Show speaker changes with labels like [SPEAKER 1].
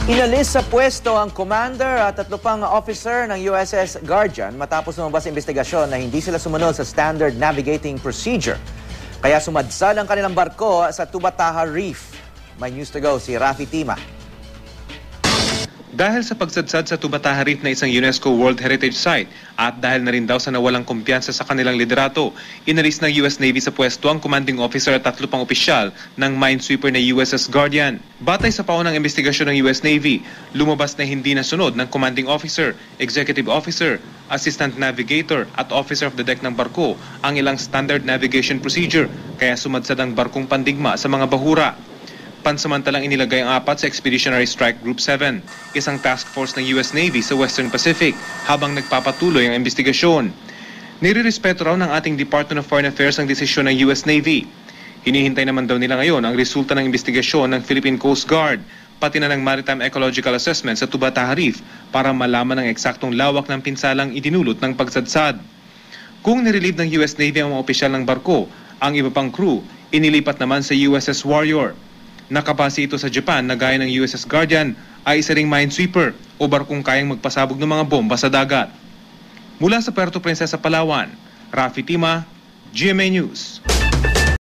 [SPEAKER 1] Inalis sa pwesto ang commander at 3 pang officer ng USS Guardian matapos lumabas ang investigasyon na hindi sila sumunod sa standard navigating procedure. Kaya sumadsad ang kanilang barko sa Tubataha Reef. May news to go si Rafi Tima.
[SPEAKER 2] Dahil sa pagsadsad sa Tubataha Reef na isang UNESCO World Heritage Site at dahil na rin daw sa nawalang kumpiyansa sa kanilang liderato, inalis ng US Navy sa pwesto ang commanding officer at 3 pang opisyal ng minesweeper na USS Guardian. Batay sa paunang investigasyon ng US Navy, lumabas na hindi nasunod ng commanding officer, executive officer, assistant navigator at officer of the deck ng barko ang ilang standard navigation procedure, kaya sumadsad ang barkong pandigma sa mga bahura. Pansamantalang inilagay ang 4 sa Expeditionary Strike Group 7, isang task force ng US Navy sa Western Pacific, habang nagpapatuloy ang investigasyon. Nirirespeto raw ng ating Department of Foreign Affairs ang desisyon ng US Navy. Hinihintay naman daw nila ngayon ang resulta ng investigasyon ng Philippine Coast Guard, pati na ng Maritime Ecological Assessment sa Tubataha Reef para malaman ang eksaktong lawak ng pinsalang idinulot ng pagsadsad. Kung nirelieve ng US Navy ang mga opisyal ng barko, ang iba pang crew inilipat naman sa USS Warrior. Nakabase ito sa Japan na gaya ng USS Guardian ay isa ring minesweeper o barkong kayang magpasabog ng mga bomba sa dagat. Mula sa Puerto Princesa, Palawan, Rafi Tima, GMA News.